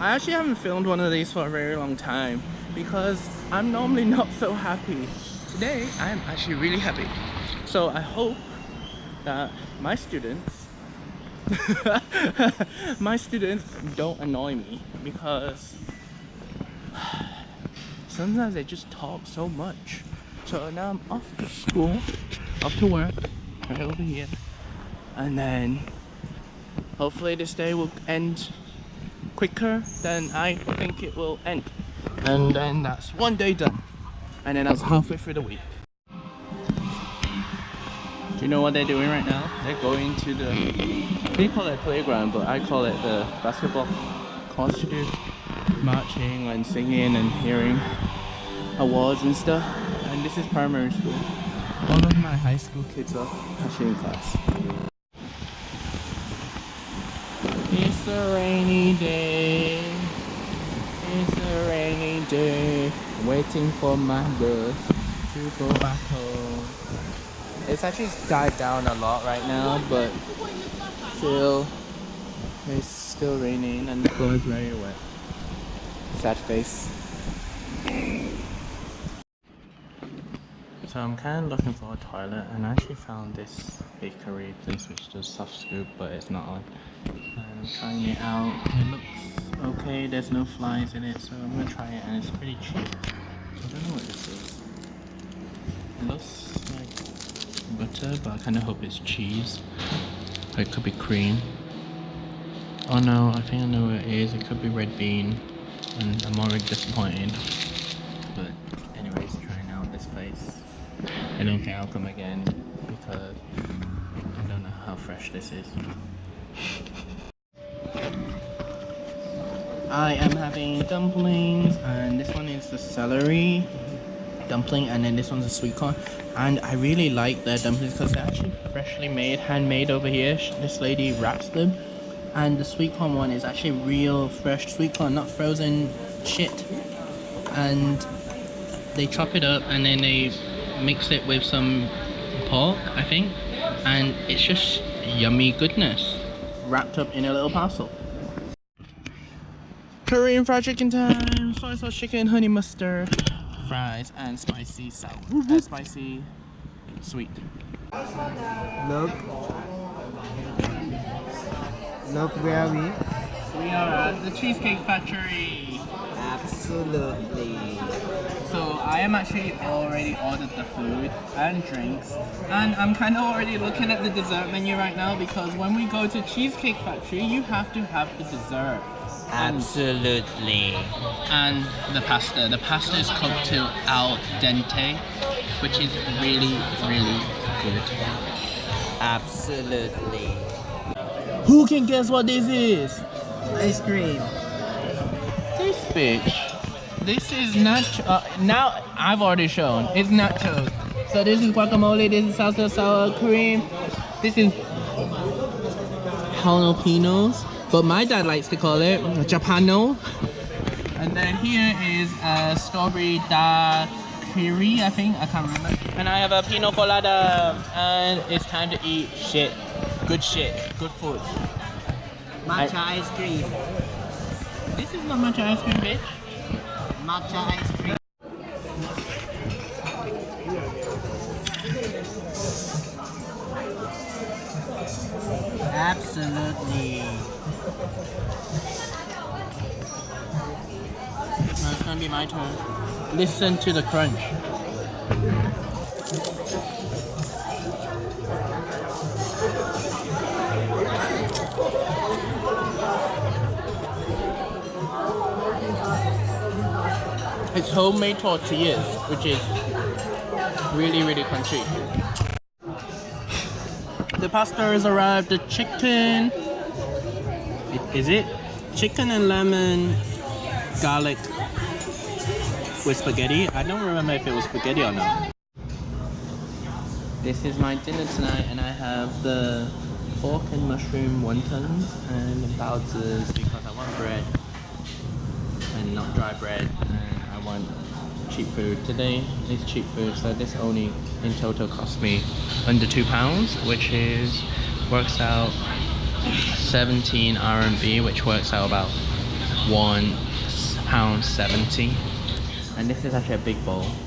I actually haven't filmed one of these for a very long time because I'm normally not so happy. Today, I'm actually really happy. So I hope that my students don't annoy me because sometimes they just talk so much. So now I'm off to school, off to work, right over here. And then hopefully this day will end quicker than I think it will end. And then that's one day done. And then that's halfway through the week. Do you know what they're doing right now? They're going to the, they call it playground, but I call it the basketball course to do marching and singing and hearing awards and stuff. And this is primary school. All of my high school kids are actually in class. It's a rainy day. It's a rainy day. Waiting for my bus to go back home. It's actually died down a lot right now, but still, it's still raining and the floor is very wet. Sad face. So I'm kind of looking for a toilet, and I actually found this bakery place which does soft scoop, but it's not on. And I'm trying it out. It looks okay. There's no flies in it, so I'm gonna try it, and it's pretty cheap. I don't know what this is. It looks like butter, but I kind of hope it's cheese. Or it could be cream. Oh no, I think I know what it is. It could be red bean, and I'm already disappointed. But anyways, trying out this place. I don't think I'll come again because I don't know how fresh this is. I am having dumplings, and this one is the celery dumpling, and then this one's a sweet corn. And I really like their dumplings because they're actually freshly made, handmade over here. This lady wraps them, and the sweet corn one is actually real fresh sweet corn, not frozen shit. And they chop it up and then they mix it with some pork, I think, and it's just yummy goodness wrapped up in a little parcel. Korean fried chicken time! Soy sauce chicken, honey mustard, fries, and spicy sour, and spicy sweet. Look where we? We are at the Cheesecake Factory. Absolutely. So I am actually already ordered the food and drinks, and I'm kind of already looking at the dessert menu right now because when we go to Cheesecake Factory, you have to have the dessert. Absolutely. And the pasta. The pasta is cooked to al dente, which is really, really good. Absolutely. Who can guess what this is? Ice cream. This bitch. This is nacho. Now I've already shown. It's nachos. So this is guacamole. This is salsa sour cream. This is jalapenos, but my dad likes to call it Japano. And then here is a strawberry daiquiri, I think. I can't remember. And I have a pina colada. And it's time to eat shit. Good shit. Good food. Matcha ice cream. This is not matcha ice cream, bitch. Matcha ice cream. Absolutely. Now it's gonna be my turn. Listen to the crunch. It's homemade tortillas, which is really, really crunchy. The pasta has arrived. The chicken. Is it? Chicken and lemon garlic with spaghetti. I don't remember if it was spaghetti or not. This is my dinner tonight, and I have the pork and mushroom wontons and baozis because I want bread and not dry bread, and I want cheap food. Today is cheap food, so this only in total cost me under £2, which works out 17 RMB, which works out about £1.70, and this is actually a big bowl.